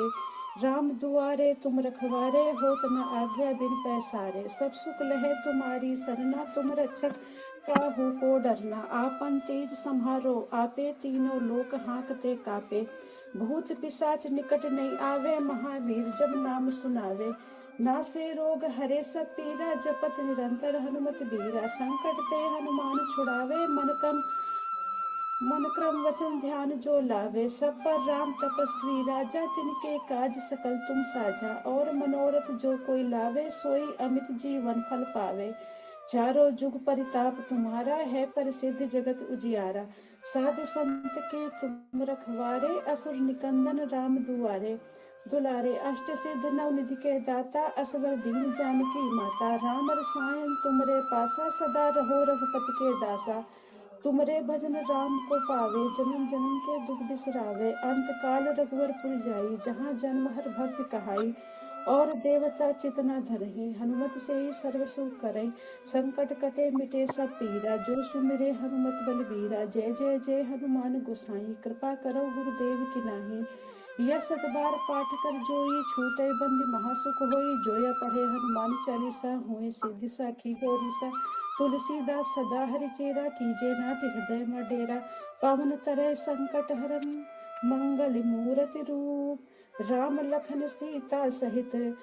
होते। राम दुआरे तुम रखवारे, होत न आज्ञा बिन पैसारे। सब सुख लहे तुम्हारी सरना, तुम रक्षक काहू को डरना। आपन तेज संहारो, आपे तीनों लोक हाँकते कापे। भूत पिशाच निकट नहीं आवे, महावीर जब नाम सुनावे। नासे रोग हरे सब पीरा, जपत निरंतर हनुमत बीरा। संकट ते हनुमान छुड़ावे, मन क्रम वचन ध्यान जो लावे। सब पर राम तपस्वी राजा, तिनके काज सकल तुम साझा। और मनोरथ जो कोई लावे, सोई अमित जीवन फल पावे। चारों जुग परिताप तुम्हारा, है प्रसिद्ध जगत उजियारा। साधु संत के तुम रखवारे, असुर निकंदन राम दुआरे। दुलारे अष्ट सिद्ध नवनिधि के दाता, असवर दीन जानकी माता। राम रसायन तुमरे पासा, सदा रहो रघुपति के दासा। तुमरे भजन राम को पावे, जन्म जन्म के दुख बिसरावे। अंत काल रघुवरपुर जाई, जहाँ जन्म हर भक्त कहाई। और देवता चितना धरहि, हनुमत से ही सर्व सुख करई। संकट कटे मिटे सब पीरा, जो सुमिरे हनुमत बलबीरा। जय जय जय हनुमान गोसाई, कृपा करो गुरुदेव की नाही। यह सत बार पाठ कर जोई, छूटे बंदी महासुख होई। जोया पढ़े हनुमान चालीसा, हुए सिद्धि साखी गौरीसा। तुलसीदास सदा हरिचेरा, कीजे नाथ हृदय में डेरा। पवन तरे संकट हरन, मंगल मूर्ति रूप। राम लखन सीता सहित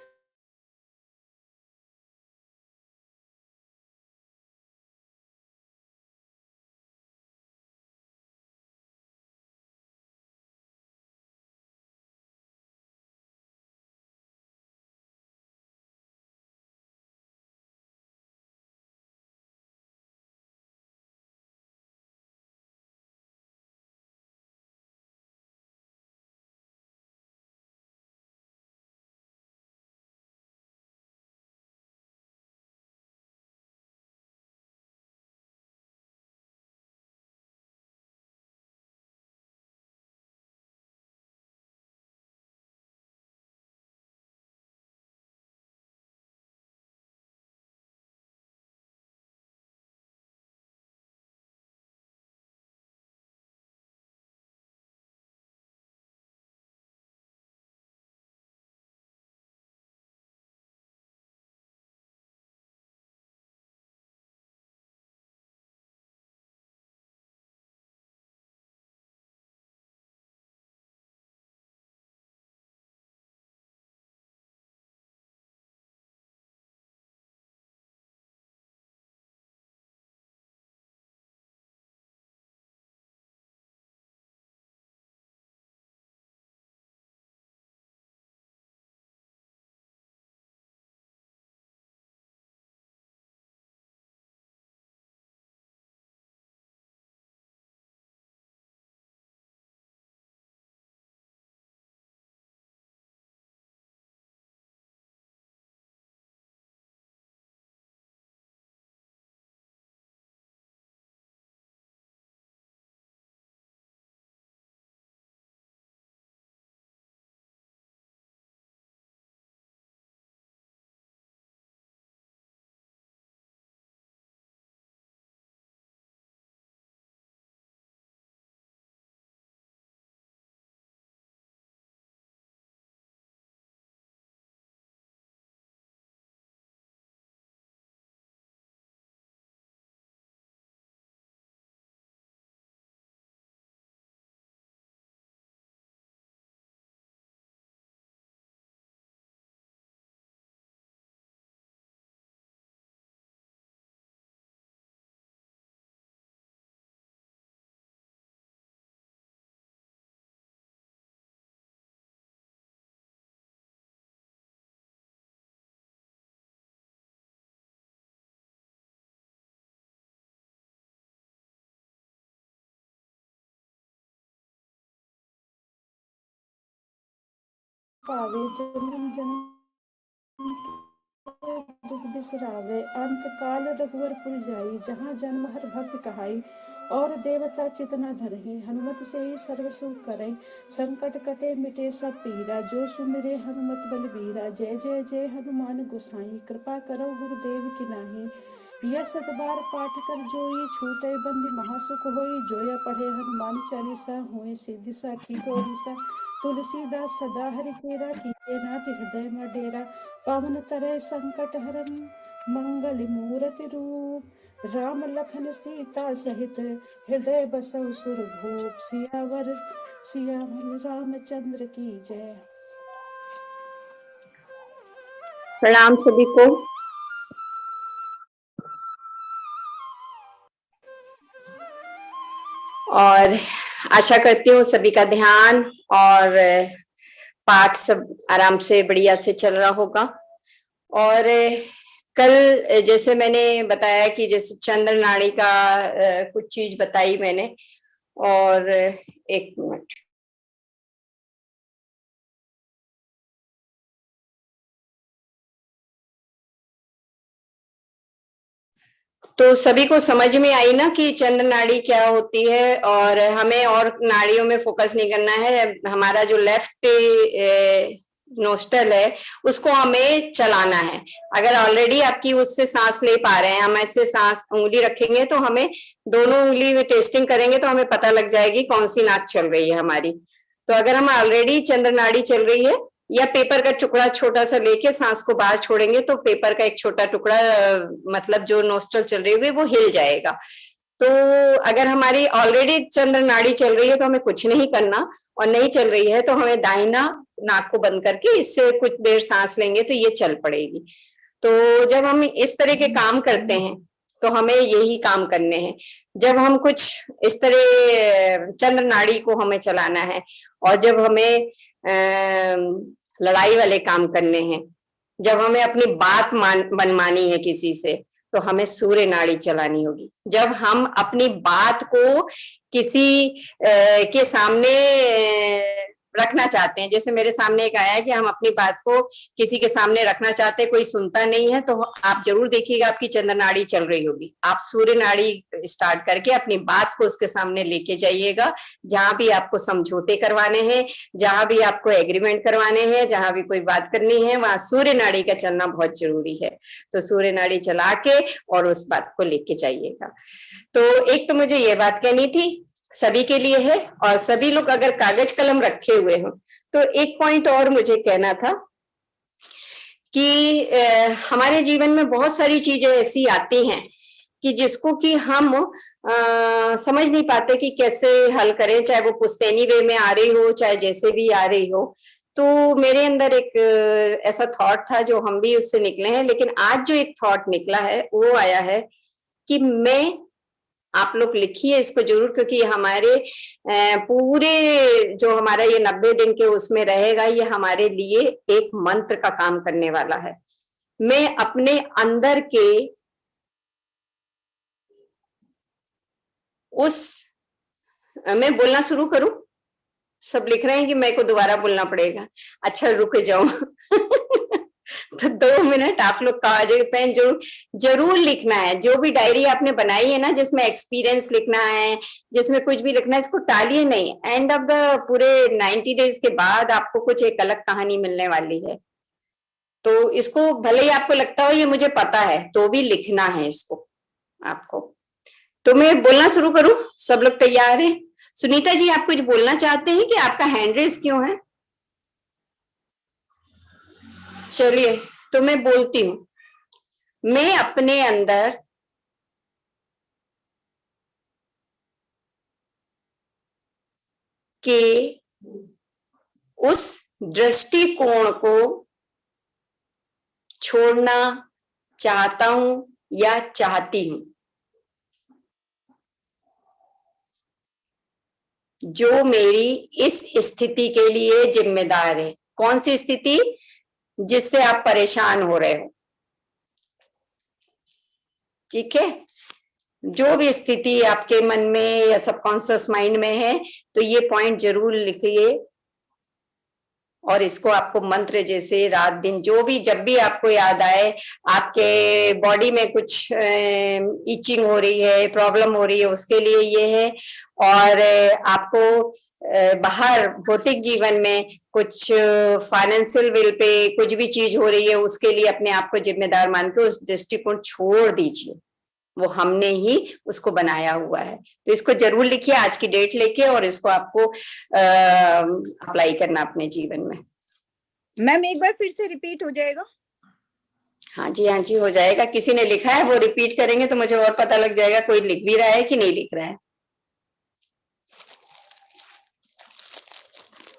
पावे। जन्म जन्म दुख बिसरावे। अंत काल रघुवरपुर जाई, जहाँ जन्म हर भक्त कहाई। और देवता चितना धरहि, हनुमत से ही सर्व सुख करई। संकट कटे मिटे सब पीरा, जो सुमिरे हनुमत बलबीरा। जय जय जय हनुमान गोसाई, कृपा करो गुरुदेव की नाही। यह सत बार पाठ कर जोई, छूटे बंदी महासुख होई। जोया पढ़े हनुमान चालीसा, हुए सिद्धि साखी गौरीसा। तुलसीदास सदा हरि चेरा, कीजे नाथ हृदय में डेरा। पवन तरय संकट हरन, मंगल मूरति रूप। राम लखन सीता सहित, हृदय बसव सुरभूप। सियावर सियावर रामचंद्र की जय। प्रणाम सभी को। और आशा करती हूँ सभी का ध्यान और पाठ सब आराम से बढ़िया से चल रहा होगा। और कल जैसे मैंने बताया कि जैसे चंद्र नाड़ी का कुछ चीज बताई मैंने। और एक मिनट, तो सभी को समझ में आई ना कि चंद्र नाड़ी क्या होती है। और हमें और नाड़ियों में फोकस नहीं करना है। हमारा जो लेफ्ट नोस्टल है उसको हमें चलाना है। अगर ऑलरेडी आपकी उससे सांस ले पा रहे हैं, हम ऐसे सांस उंगली रखेंगे तो हमें दोनों उंगली में टेस्टिंग करेंगे तो हमें पता लग जाएगी कौन सी नाक चल रही है हमारी। तो अगर हम ऑलरेडी चंद्र नाड़ी चल रही है, या पेपर का टुकड़ा छोटा सा लेके सांस को बाहर छोड़ेंगे तो पेपर का एक छोटा टुकड़ा मतलब जो नोस्ट्रल चल रही होगी वो हिल जाएगा। तो अगर हमारी ऑलरेडी चंद्र नाड़ी चल रही है तो हमें कुछ नहीं करना, और नहीं चल रही है तो हमें दाहिना नाक को बंद करके इससे कुछ देर सांस लेंगे तो ये चल पड़ेगी। तो जब हम इस तरह के काम करते हैं तो हमें यही काम करने हैं। जब हम कुछ इस तरह चंद्र नाड़ी को हमें चलाना है, और जब हमें लड़ाई वाले काम करने हैं, जब हमें अपनी बात मनमानी है किसी से, तो हमें सूर्य नाड़ी चलानी होगी। जब हम अपनी बात को किसी के सामने रखना चाहते हैं, जैसे मेरे सामने एक आया है कि हम अपनी बात को किसी के सामने रखना चाहते हैं, कोई सुनता नहीं है, तो आप जरूर देखिएगा आपकी चंद्र नाड़ी चल रही होगी। आप सूर्य नाड़ी स्टार्ट करके अपनी बात को उसके सामने लेके जाइएगा। जहां भी आपको समझौते करवाने हैं, जहां भी आपको एग्रीमेंट करवाने हैं, जहां भी कोई बात करनी है, वहां सूर्य नाड़ी का चलना बहुत जरूरी है। तो सूर्य नाड़ी चला के और उस बात को लेके जाइएगा। तो एक तो मुझे ये बात कहनी थी, सभी के लिए है, और सभी लोग अगर कागज कलम रखे हुए हो तो एक पॉइंट और मुझे कहना था कि हमारे जीवन में बहुत सारी चीजें ऐसी आती हैं कि जिसको कि हम समझ नहीं पाते कि कैसे हल करें, चाहे वो पुश्तैनी वे में आ रही हो, चाहे जैसे भी आ रही हो। तो मेरे अंदर एक ऐसा थॉट था जो हम भी उससे निकले हैं, लेकिन आज जो एक थॉट निकला है वो आया है कि मैं, आप लोग लिखिए इसको जरूर, क्योंकि हमारे पूरे जो हमारा ये 90 दिन के उसमें रहेगा, ये हमारे लिए एक मंत्र का काम करने वाला है। मैं अपने अंदर के मैं बोलना शुरू करूं? सब लिख रहे हैं कि मेरे को दोबारा बोलना पड़ेगा। अच्छा रुक जाओ तो 2 मिनट आप लोग कागज पेन जरूर जरूर लिखना है। जो भी डायरी आपने बनाई है ना, जिसमें एक्सपीरियंस लिखना है, जिसमें कुछ भी लिखना है, इसको टालिए नहीं। एंड ऑफ द पूरे 90 डेज के बाद आपको कुछ एक अलग कहानी मिलने वाली है। तो इसको भले ही आपको लगता हो ये मुझे पता है, तो भी लिखना है इसको आपको। तो मैं बोलना शुरू करूं? सब लोग तैयार हैं? सुनीता जी, आप कुछ बोलना चाहते हैं कि आपका हैंड रेज क्यों है? चलिए, तो मैं बोलती हूं। मैं अपने अंदर के उस दृष्टिकोण को छोड़ना चाहता हूं या चाहती हूं जो मेरी इस स्थिति के लिए जिम्मेदार है। कौन सी स्थिति? जिससे आप परेशान हो रहे हो। ठीक है, जो भी स्थिति आपके मन में या सबकॉन्शियस माइंड में है, तो ये पॉइंट जरूर लिखिए, और इसको आपको मंत्र जैसे रात दिन जो भी, जब भी आपको याद आए, आपके बॉडी में कुछ इचिंग हो रही है, प्रॉब्लम हो रही है, उसके लिए ये है। और आपको बाहर भौतिक जीवन में कुछ फाइनेंशियल विल पे कुछ भी चीज हो रही है, उसके लिए अपने आप को जिम्मेदार मान के उस दृष्टिकोण छोड़ दीजिए। वो हमने ही उसको बनाया हुआ है। तो इसको जरूर लिखिए आज की डेट लेके, और इसको आपको अप्लाई करना अपने जीवन में। मैम एक बार फिर से रिपीट हो जाएगा? हाँ जी हो जाएगा। किसी ने लिखा है वो रिपीट करेंगे तो मुझे और पता लग जाएगा कोई लिख भी रहा है कि नहीं लिख रहा है।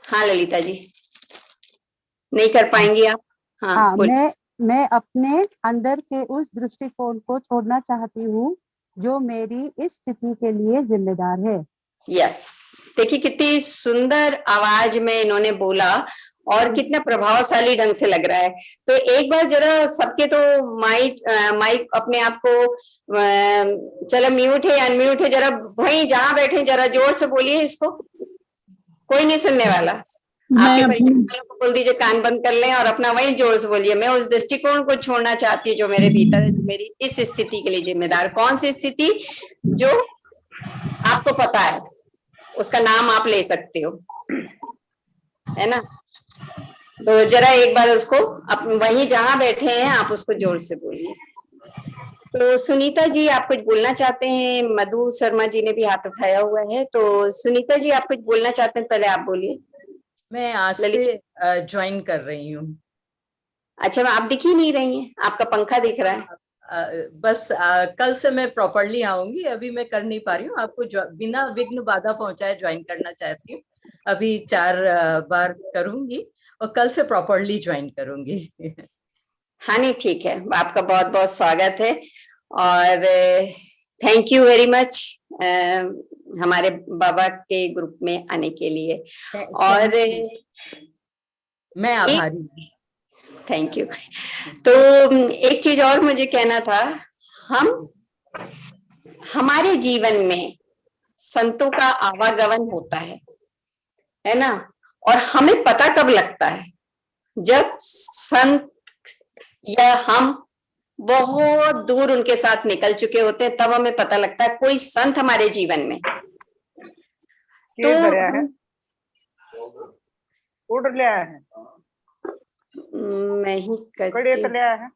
हाँ ललिता जी, नहीं कर पाएंगी आप? हाँ, मैं अपने अंदर के उस दृष्टिकोण को छोड़ना चाहती हूँ जो मेरी इस स्थिति के लिए जिम्मेदार है। यस, देखिए कितनी सुंदर आवाज में इन्होंने बोला और कितना प्रभावशाली ढंग से लग रहा है। तो एक बार जरा सबके तो माइक अपने आप को चलो म्यूट है अनम्यूट है, जरा वहीं जहां बैठे जरा जोर से बोलिए इसको, कोई नहीं सुनने वाला। आपके परिवार वालों को बोल दीजिए कान बंद कर लें और अपना वहीं जोर से बोलिए, मैं उस दृष्टिकोण को छोड़ना चाहती हूँ जो मेरे भीतर है, जो मेरी इस स्थिति के लिए जिम्मेदार। कौन सी स्थिति? जो आपको पता है, उसका नाम आप ले सकते हो, है ना? तो जरा एक बार उसको वहीं जहां बैठे हैं आप उसको जोर से बोलिए। तो सुनीता जी आप कुछ बोलना चाहते हैं? मधु शर्मा जी ने भी हाथ उठाया हुआ है, तो सुनीता जी आप कुछ बोलना चाहते हैं? पहले आप बोलिए। मैं आज से ज्वाइन कर रही हूँ। अच्छा, आप दिख ही नहीं रही हैं, आपका पंखा दिख रहा है। बस कल से मैं प्रॉपरली आऊंगी, अभी मैं कर नहीं पा रही हूँ। आपको बिना विघ्न बाधा पहुंचाए ज्वाइन करना चाहती हूँ। अभी 4 बार करूंगी और कल से प्रॉपरली ज्वाइन करूंगी। हाँ नहीं ठीक है, आपका बहुत बहुत स्वागत है और थैंक यू वेरी मच हमारे बाबा के ग्रुप में आने के लिए। और मैं आभारी हूँ। Thank you. तो एक चीज और मुझे कहना था, हमारे जीवन में संतों का आवागमन होता है ना? और हमें पता कब लगता है? जब संत या हम बहुत दूर उनके साथ निकल चुके होते हैं, तब हमें पता लगता है कोई संत हमारे जीवन में। तो ऑर्डर ले आया है, मैं ही कड़े तो ले आया है।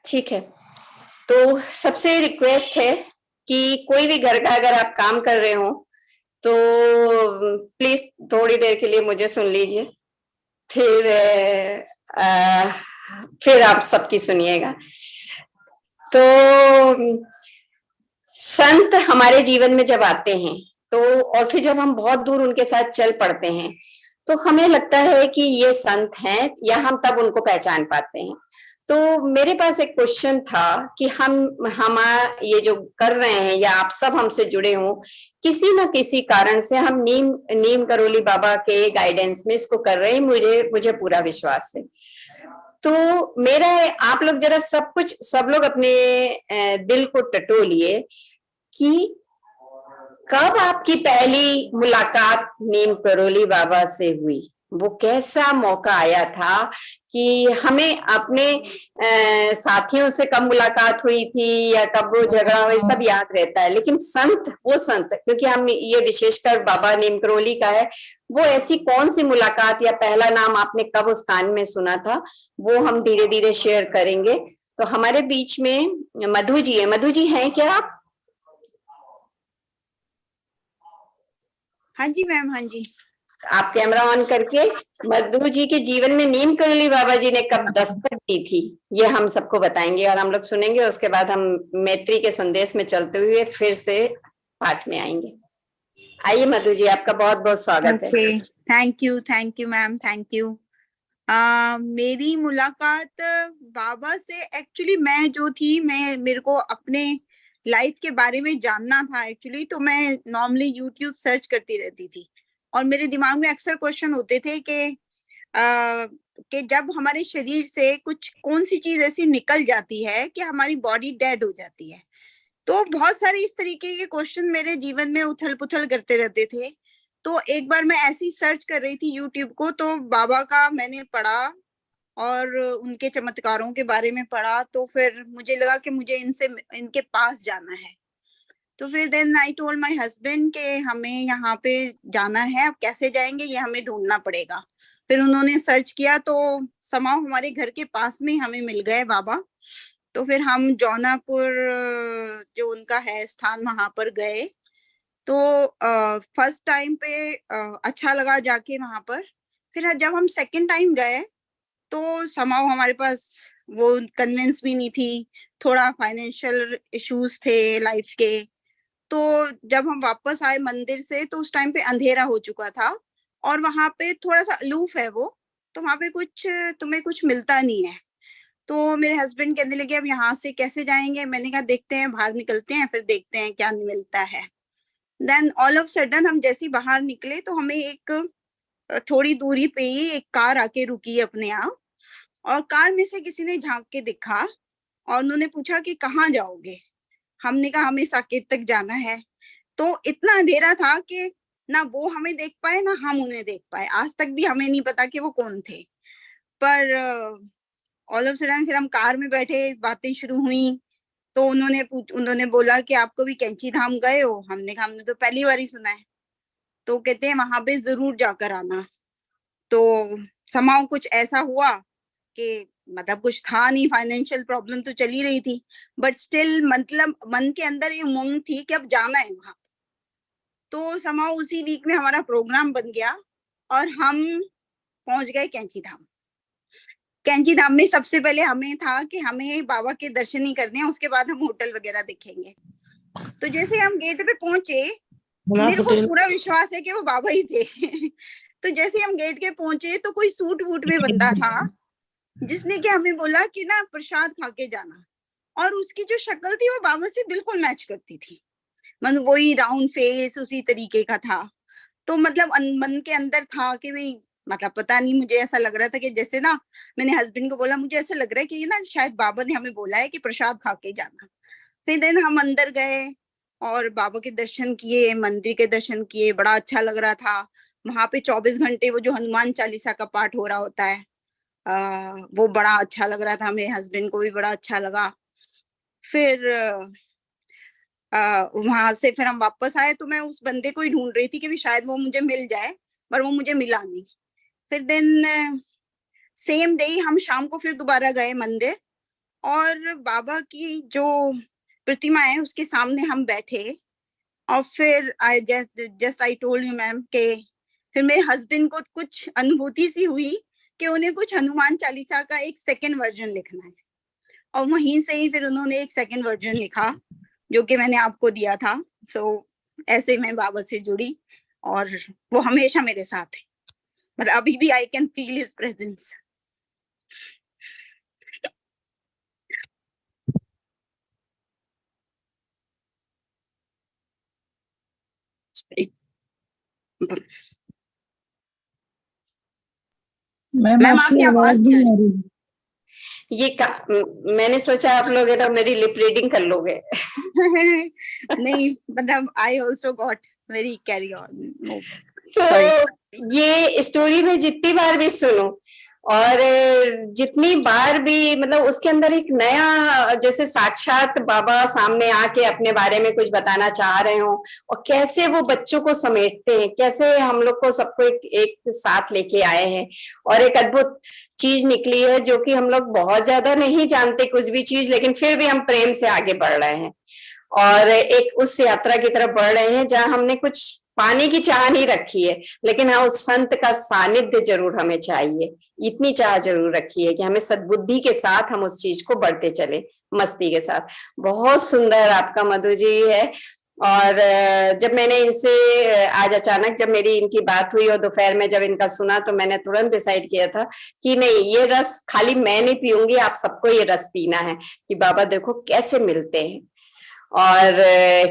ठीक है, तो सबसे रिक्वेस्ट है कि कोई भी घर का अगर आप काम कर रहे हो तो प्लीज थोड़ी देर के लिए मुझे सुन लीजिए, फिर आप सबकी सुनिएगा। तो संत हमारे जीवन में जब आते हैं तो, और फिर जब हम बहुत दूर उनके साथ चल पड़ते हैं तो हमें लगता है कि ये संत हैं, या हम तब उनको पहचान पाते हैं। तो मेरे पास एक क्वेश्चन था कि हम ये जो कर रहे हैं या आप सब हमसे जुड़े हो, किसी न किसी कारण से हम नीम करोली बाबा के गाइडेंस में इसको कर रहे हैं, मुझे पूरा विश्वास है। तो मेरा आप लोग जरा सब लोग अपने दिल को टटोलिए कि कब आपकी पहली मुलाकात नीम करोली बाबा से हुई, वो कैसा मौका आया था कि हमें अपने साथियों से कब मुलाकात हुई थी या कब वो जगह हुई, सब याद रहता है, लेकिन वो संत क्योंकि हम ये विशेषकर बाबा नीम करोली का है, वो ऐसी कौन सी मुलाकात या पहला नाम आपने कब उस कान में सुना था, वो हम धीरे धीरे शेयर करेंगे। तो हमारे बीच में मधु जी है। मधु जी हैं क्या आप? हाँ जी मैम, हाँ जी। आप कैमरा ऑन करके, मधु जी के जीवन में नीम करोली बाबा जी ने कब दस्तक दी थी ये हम सबको बताएंगे और हम लोग सुनेंगे। उसके बाद हम मैत्री के संदेश में चलते हुए फिर से पाठ में आएंगे। आइए मधु जी, आपका बहुत बहुत स्वागत है। Thank you ma'am, thank you. मेरी मुलाकात बाबा से एक्चुअली मैं जो थी, मेरे को अपने लाइफ के बारे में जानना था एक्चुअली, तो मैं नॉर्मली यूट्यूब सर्च करती रहती थी और मेरे दिमाग में अक्सर क्वेश्चन होते थे कि जब हमारे शरीर से कौन सी चीज ऐसी निकल जाती है कि हमारी बॉडी डेड हो जाती है। तो बहुत सारे इस तरीके के क्वेश्चन मेरे जीवन में उथल पुथल करते रहते थे। तो एक बार मैं ऐसी सर्च कर रही थी यूट्यूब को, तो बाबा का मैंने पढ़ा और उनके चमत्कारों के बारे में पढ़ा, तो फिर मुझे लगा कि मुझे इनके पास जाना है। तो फिर then I told my husband के हमें यहाँ पे जाना है, अब कैसे जाएंगे ये हमें ढूंढना पड़ेगा। फिर उन्होंने सर्च किया तो समाव हमारे घर के पास में हमें मिल गए बाबा। तो फिर हम जौनापुर जो उनका है स्थान वहां पर गए। तो फर्स्ट टाइम पे अच्छा लगा जाके वहां पर। फिर जब हम सेकंड टाइम गए तो समाव हमारे पास वो कन्विंस भी नहीं थी, थोड़ा फाइनेंशियल इश्यूज थे लाइफ के। तो जब हम वापस आए मंदिर से तो उस टाइम पे अंधेरा हो चुका था और वहां पे थोड़ा सा अलूफ है वो, तो वहां पे कुछ तुम्हें कुछ मिलता नहीं है। तो मेरे हस्बैंड कहने लगे अब यहाँ से कैसे जाएंगे। मैंने कहा देखते हैं, बाहर निकलते हैं, फिर देखते हैं क्या मिलता है। देन ऑल ऑफ सडन हम जैसे ही बाहर निकले तो हमें एक थोड़ी दूरी पे ही एक कार आके रुकी अपने आप, और कार में से किसी ने झांक के दिखा और उन्होंने पूछा कि कहाँ जाओगे। हमने कहा हमें साकेत तक जाना है। तो इतना अंधेरा था कि ना वो हमें देख पाए ना हम उन्हें देख पाए। आज तक भी हमें नहीं पता कि वो कौन थे। पर ऑल ऑफ सडन फिर हम कार में बैठे, बातें शुरू हुई। तो उन्होंने बोला कि आपको भी कैंची धाम गए हो। हमने कहा हमने तो पहली बार ही सुना है। तो कहते हैं वहां पे जरूर जाकर आना। तो समाव कुछ ऐसा हुआ कि मतलब कुछ था नहीं, फाइनेंशियल प्रॉब्लम तो चली रही थी, बट स्टिल मतलब मन के अंदर ये उमंग थी कि अब जाना है वहां। तो समाव उसी वीक में हमारा प्रोग्राम बन गया और हम पहुंच गए कैंची धाम। कैंची धाम में सबसे पहले हमें था कि हमें बाबा के दर्शन ही करने हैं, उसके बाद हम होटल वगैरह देखेंगे। तो जैसे हम गेट पे पहुंचे, मेरे को पूरा विश्वास है कि वो बाबा ही थे। तो जैसे हम गेट के पहुंचे तो कोई सूट वूट में बंदा था जिसने कि हमें बोला कि ना प्रसाद खा के जाना, और उसकी जो शक्ल थी वो बाबा से बिल्कुल मैच करती थी। मतलब वही राउंड फेस उसी तरीके का था। तो मतलब मन के अंदर था कि भाई मतलब पता नहीं, मुझे ऐसा लग रहा था कि जैसे ना मैंने हस्बैंड को बोला मुझे ऐसा लग रहा है कि ये ना शायद बाबा ने हमें बोला है कि प्रसाद खा के जाना। फिर दिन हम अंदर गए और बाबा के दर्शन किए, मंदिर के दर्शन किए, बड़ा अच्छा लग रहा था। वहां पे 24 घंटे वो जो हनुमान चालीसा का पाठ हो रहा होता है, वो बड़ा अच्छा लग रहा था। मेरे हस्बैंड को भी बड़ा अच्छा लगा। फिर वहां से फिर हम वापस आए तो मैं उस बंदे को ही ढूंढ रही थी कि भी शायद वो मुझे मिल जाए, पर वो मुझे मिला नहीं। फिर दिन सेम डे हम शाम को फिर दोबारा गए मंदिर, और बाबा की जो प्रतिमा है उसके सामने हम बैठे। और फिर I just I told you ma'am के फिर मेरे हस्बैंड को कुछ अनुभूति सी हुई कि उन्हें कुछ हनुमान चालीसा का एक सेकंड वर्जन लिखना है, और वहीं से ही फिर उन्होंने एक सेकंड वर्जन लिखा जो कि मैंने आपको दिया था। सो ऐसे मैं बाबा से जुड़ी और वो हमेशा मेरे साथ है। मतलब अभी भी I can feel his presence. Ma'am आपकी आवाज नहीं आ रही। मैंने सोचा आप लोग है ना मेरी लिप रीडिंग कर लोगे। नहीं मतलब I also got very carry on. तो ये स्टोरी में जितनी बार भी सुनो और जितनी बार भी मतलब उसके अंदर एक नया जैसे साक्षात बाबा सामने आके अपने बारे में कुछ बताना चाह रहे हो, और कैसे वो बच्चों को समेटते हैं, कैसे हम लोग को सबको एक साथ लेके आए हैं, और एक अद्भुत चीज निकली है जो कि हम लोग बहुत ज्यादा नहीं जानते कुछ भी चीज, लेकिन फिर भी हम प्रेम से आगे बढ़ रहे हैं और एक उस यात्रा की तरफ बढ़ रहे हैं जहां हमने कुछ पाने की चाह नहीं रखी है, लेकिन हाँ उस संत का सानिध्य जरूर हमें चाहिए। इतनी चाह जरूर रखी है कि हमें सद्बुद्धि के साथ हम उस चीज को बढ़ते चले, मस्ती के साथ। बहुत सुंदर आपका मधु जी है। और जब मैंने इनसे आज अचानक जब मेरी इनकी बात हुई और दोपहर में जब इनका सुना तो मैंने तुरंत डिसाइड किया था कि नहीं, ये रस खाली मैं नहीं पीऊंगी, आप सबको ये रस पीना है कि बाबा देखो कैसे मिलते हैं और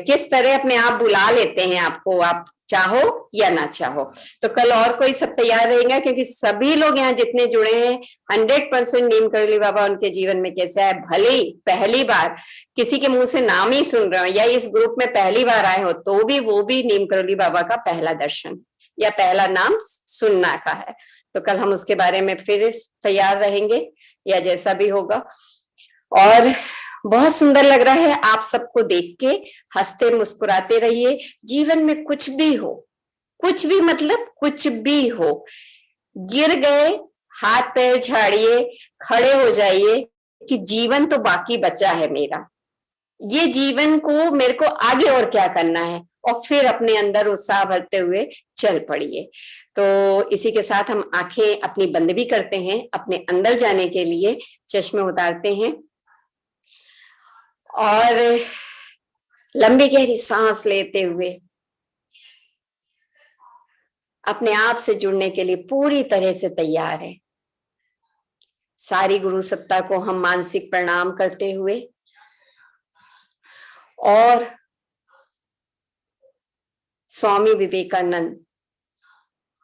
किस तरह अपने आप बुला लेते हैं आपको, आप चाहो या ना चाहो। तो कल और कोई सब तैयार रहेगा क्योंकि सभी लोग यहाँ जितने जुड़े हैं 100% नीम करोली बाबा उनके जीवन में कैसा है। भले पहली बार किसी के मुंह से नाम ही सुन रहे हो या इस ग्रुप में पहली बार आए हो तो भी वो भी नीम करोली बाबा का पहला दर्शन या पहला नाम सुनना का है। तो कल हम उसके बारे में फिर तैयार रहेंगे या जैसा भी होगा। और बहुत सुंदर लग रहा है आप सबको देख के। हंसते मुस्कुराते रहिए। जीवन में कुछ भी हो, कुछ भी मतलब कुछ भी हो, गिर गए हाथ पैर झाड़िए, खड़े हो जाइए कि जीवन तो बाकी बचा है मेरा, ये जीवन को मेरे को आगे और क्या करना है, और फिर अपने अंदर उत्साह भरते हुए चल पड़िए। तो इसी के साथ हम आंखें अपनी बंद भी करते हैं, अपने अंदर जाने के लिए चश्मे उतारते हैं और लंबी गहरी सांस लेते हुए अपने आप से जुड़ने के लिए पूरी तरह से तैयार है। सारी गुरु सत्ता को हम मानसिक प्रणाम करते हुए और स्वामी विवेकानंद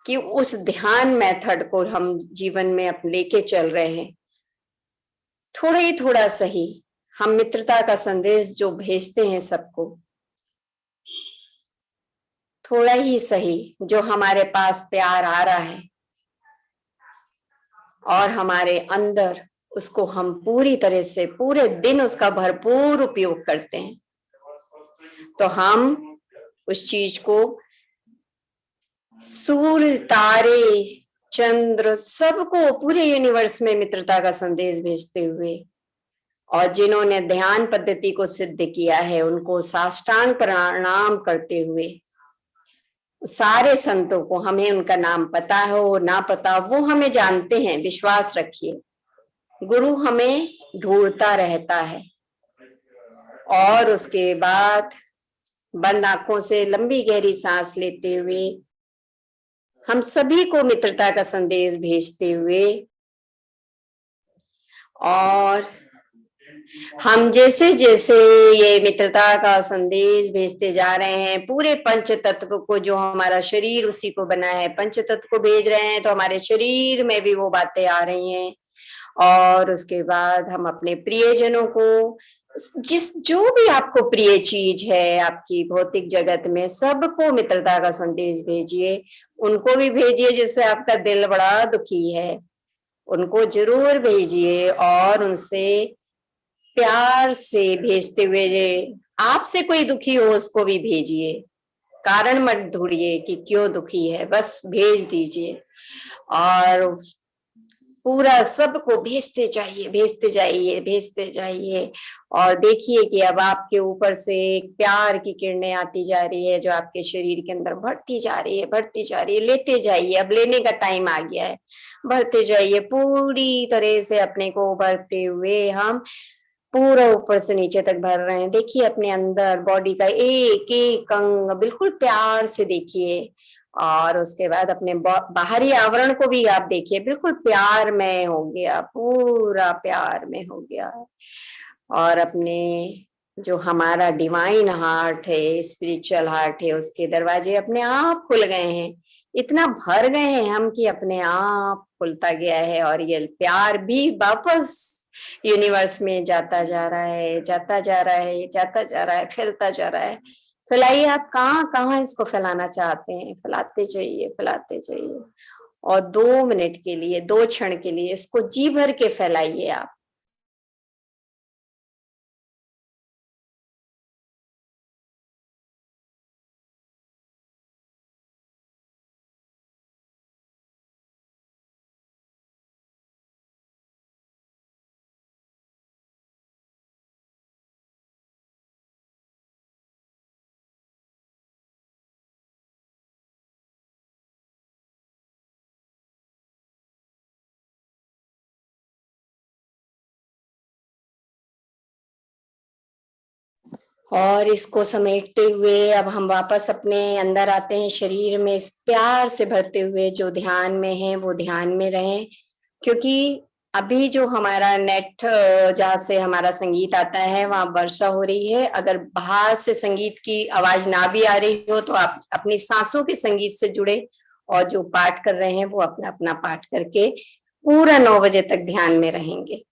कि उस ध्यान मेथड को हम जीवन में अब लेके चल रहे हैं। थोड़ा ही थोड़ा सही हम मित्रता का संदेश जो भेजते हैं सबको, थोड़ा ही सही जो हमारे पास प्यार आ रहा है और हमारे अंदर उसको हम पूरी तरह से पूरे दिन उसका भरपूर उपयोग करते हैं, तो हम उस चीज को सूर्य, तारे, चंद्र सबको पूरे यूनिवर्स में मित्रता का संदेश भेजते हुए, और जिन्होंने ध्यान पद्धति को सिद्ध किया है उनको साष्टांग प्रणाम करते हुए, सारे संतों को, हमें उनका नाम पता हो ना पता हो वो हमें जानते हैं, विश्वास रखिए। गुरु हमें ढूंढता रहता है। और उसके बाद बंद आंखों से लंबी गहरी सांस लेते हुए हम सभी को मित्रता का संदेश भेजते हुए, और हम जैसे जैसे ये मित्रता का संदेश भेजते जा रहे हैं, पूरे पंच तत्व को, जो हमारा शरीर उसी को बना है, पंच तत्व को भेज रहे हैं, तो हमारे शरीर में भी वो बातें आ रही हैं। और उसके बाद हम अपने प्रियजनों को, जो भी आपको प्रिय चीज है आपकी भौतिक जगत में, सबको मित्रता का संदेश भेजिए। उनको भी भेजिए जिससे आपका दिल बड़ा दुखी है, उनको जरूर भेजिए और उनसे प्यार से भेजते हुए, आपसे कोई दुखी हो उसको भी भेजिए, कारण मत ढूंढिए कि क्यों दुखी है, बस भेज दीजिए। और पूरा सबको भेजते जाइए, भेजते जाइए, भेजते जाइए। और देखिए कि अब आपके ऊपर से एक प्यार की किरणें आती जा रही है, जो आपके शरीर के अंदर बढ़ती जा रही है, बढ़ती जा रही है। लेते जाइए, अब लेने का टाइम आ गया है, बढ़ते जाइए पूरी तरह से अपने को भरते हुए। हम पूरा ऊपर से नीचे तक भर रहे हैं। देखिए अपने अंदर बॉडी का एक एक अंग बिल्कुल प्यार से देखिए, और उसके बाद अपने बाहरी आवरण को भी आप देखिए, बिल्कुल प्यार में हो गया, पूरा प्यार में हो गया। और अपने जो हमारा डिवाइन हार्ट है, स्पिरिचुअल हार्ट है, उसके दरवाजे अपने आप खुल गए हैं, इतना भर गए हैं हम कि अपने आप खुलता गया है। और ये प्यार भी वापस यूनिवर्स में जाता जा रहा है, जाता जा रहा है, जाता जा रहा है, फैलता जा रहा है। फैलाइए, आप कहाँ कहाँ इसको फैलाना चाहते हैं, फैलाते जाइए, फैलाते जाइए। और 2 मिनट के लिए, 2 क्षण के लिए इसको जी भर के फैलाइए आप। और इसको समेटते हुए अब हम वापस अपने अंदर आते हैं, शरीर में इस प्यार से भरते हुए। जो ध्यान में है वो ध्यान में रहें, क्योंकि अभी जो हमारा नेट जहाँ से हमारा संगीत आता है वहां वर्षा हो रही है। अगर बाहर से संगीत की आवाज ना भी आ रही हो तो आप अपनी सांसों के संगीत से जुड़े, और जो पाठ कर रहे हैं वो अपना अपना पाठ करके पूरा 9 बजे तक ध्यान में रहेंगे।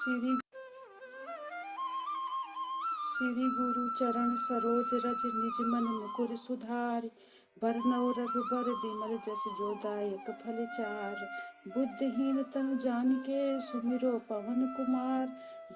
श्री श्री गुरु चरण सरोज रज निज मन मुकुर सुधार बरनौ रघुबर बिमल जस जो दायक फल चार बुद्धिहीन तनु जानिके सुमिरो पवन कुमार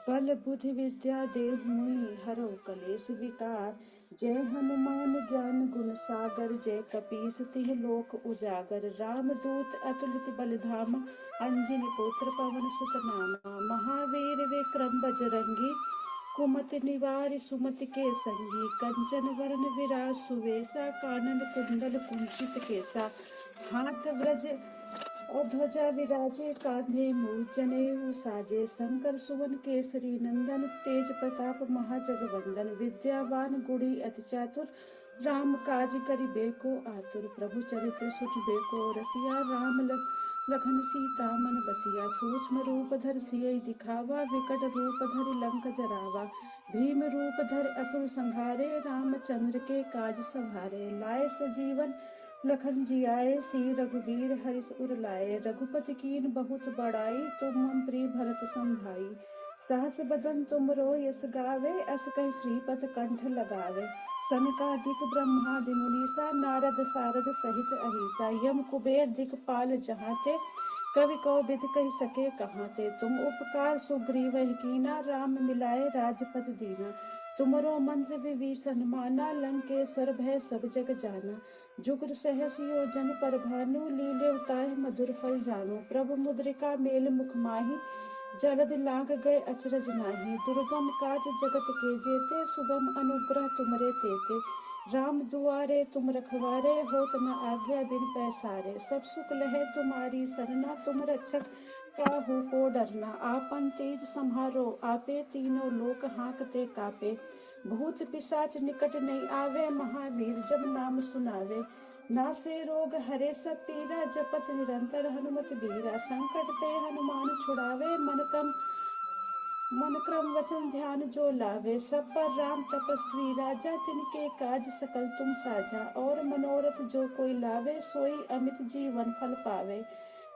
बल बुद्धि विद्या देहु मुनि हरो कलेश विकार जय हनुमान ज्ञान गुण सागर जय कपीस तिह लोक उजागर राम दूत अतुलित बल धामा अंजनी पुत्र पवन सुत नामा महावीर विक्रम बजरंगी कुमति निवार सुमति के संगी कंचन वरण विराज सुवेशा कानन कुंडल कुंचित केसा हाथ व्रज और ध्वजा विराजे कांधे मूल जनेऊ साजे शंकर सुवन केसरी नंदन तेज प्रताप महाजगवंदन विद्यावान गुणी अति चातुर राम काज करिबे को आतुर प्रभु चरित्र सुनिबे को रसिया राम लखन सीता मन बसिया सूक्ष्म रूप धर सियहि दिखावा विकट रूप धरि लंक जरावा भीम रूप धर असुर संहारे रामचंद्र के काज संहारे लाए सजीवन लखन जियाए सी रघुवीर हरिष उर लाए रघुपति कीन बहुत बड़ाई तुम मम प्रिय भरत संभाई सहस बदन तुम रो यस गावे अस कहि श्रीपद कंठ लगावे सनकादिक ब्रह्मादि मुनीसा नारद सारद सहित अहिसा यम कुबेर दिक्पाल जहाते कवि कौबिद कहि सके कहाते तुम उपकार सुग्रीव कीना राम मिलाए राजपद दीना तुमरो मंत्र विभीषण माना लंकेश्वर भय सब जग जाना जुगर सहस योजन पर भानु लीले उताहि मधुर फल जानो प्रभु मुद्रिका मेल मुख माही जलद लाग गए अचरज नाही दुर्गम काज जगत के जेते सुगम अनुग्रह तुमरे तेते राम दुआरे तुम रखवारे होत न आज्ञा बिन पैसारे सब सुख लहे तुम्हारी सरना तुम रक्षक काहू को डरना आपन तेज संहारो आपे तीनों लोक हाँकते कापे भूत पिशाच निकट नहीं आवे महावीर जब नाम सुनावे नासे रोग हरे सब पीरा जपत निरंतर हनुमत बीरा संकट ते हनुमान छुड़ावे मन क्रम वचन ध्यान जो लावे सब पर राम तपस्वी राजा तिनके काज सकल तुम साझा और मनोरथ जो कोई लावे सोई अमित जीवन फल पावे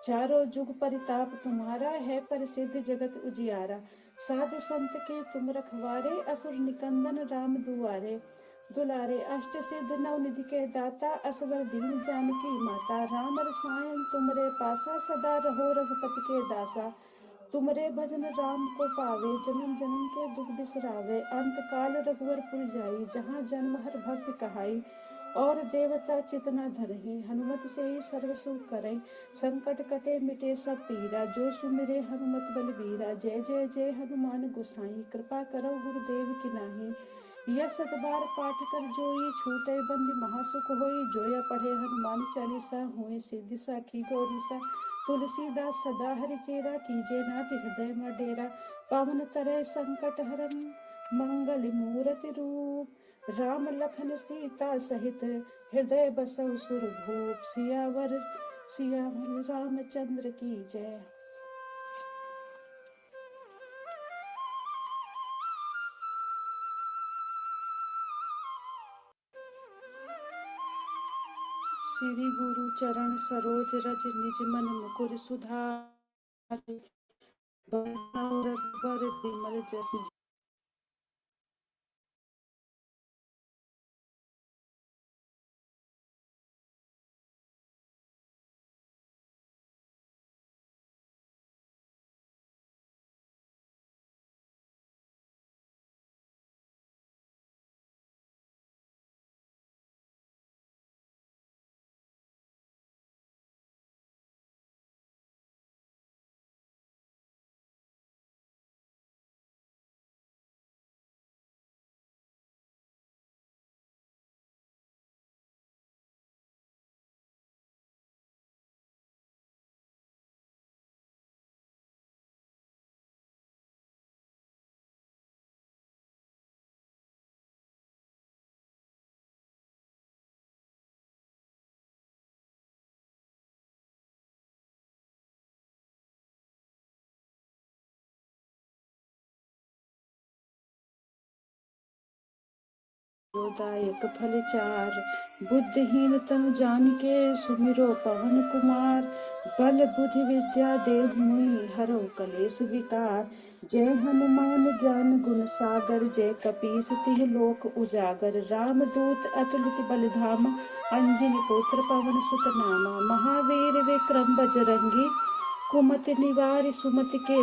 चारों जुग परिताप तुम्हारा है प्रसिद्ध जगत उजियारा साधु संत के तुम रखवारे असुर निकंदन राम दुआरे दुलारे अष्ट सिद्ध नवनिधि के दाता असवर दीन जानकी माता राम रसायन तुमरे पासा सदा रहो रघुपति के दासा तुमरे भजन राम को पावे जन्म जन्म के दुख बिसरावे अंत काल रघुवरपुर जाई जहाँ जन्म हर भक्त कहाई और देवता चितना धरहि हनुमत से ही सर्व सुख करे संकट कटे मिटे सब पीरा जो सुमिरे हनुमत बलबीरा जय जय जय हनुमान गोसाई कृपा करो गुरुदेव की नाही यह सत बार पाठ कर जोई छूटे बंदी महासुख होई जोया पढ़े हनुमान चालीसा हुए सिद्धि साखी गौरीसा तुलसीदास सदा हरि चेरा कीजे नाथ हृदय में डेरा पावन तरह संकट हरन मंगल मूर्ति रूप राम लखन सीता सहित हृदय बसौ सुरभूप सियावर रामचंद्र की जय। श्री गुरु चरण सरोज रज निज मन मुकुर सुधार बरनौ रघुबर बिमल जस दायक फल चार बुद्धिहीन तनु जानिके सुमिरो पवन कुमार बल बुद्धि विद्या देहु मुनि हरौ कलेश विकार। जय हनुमान ज्ञान गुण सागर जय कपीस तिह लोक उजागर। राम दूत अतुलित बल धामा अंजनी पुत्र पवन सुत नामा। महावीर विक्रम बजरंगी कुमति निवार सुमति के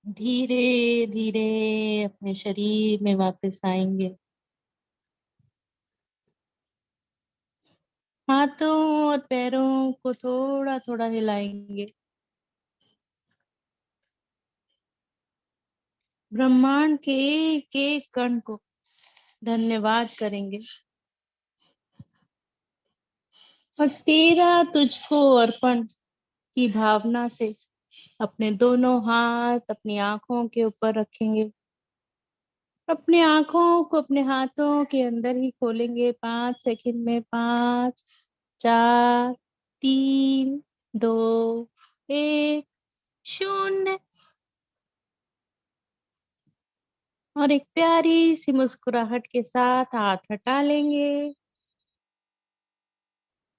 धीरे धीरे अपने शरीर में वापस आएंगे। हाथों और पैरों को थोड़ा थोड़ा हिलाएंगे। ब्रह्मांड के एक एक कण को धन्यवाद करेंगे और तेरा तुझको अर्पण की भावना से अपने दोनों हाथ अपनी आंखों के ऊपर रखेंगे। अपने आंखों को अपने हाथों के अंदर ही खोलेंगे 5 सेकंड में। 5, 4, 3, 2, 1, 0। और एक प्यारी सी मुस्कुराहट के साथ हाथ हटा लेंगे।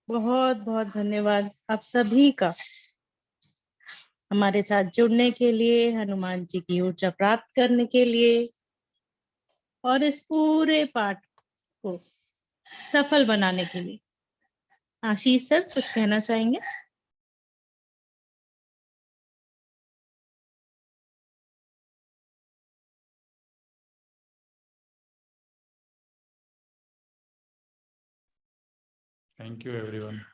बहुत बहुत धन्यवाद आप सभी का हमारे साथ जुड़ने के लिए, हनुमान जी की ऊर्जा प्राप्त करने के लिए और इस पूरे पाठ को सफल बनाने के लिए। आशीष सर कुछ कहना चाहेंगे? Thank you, everyone.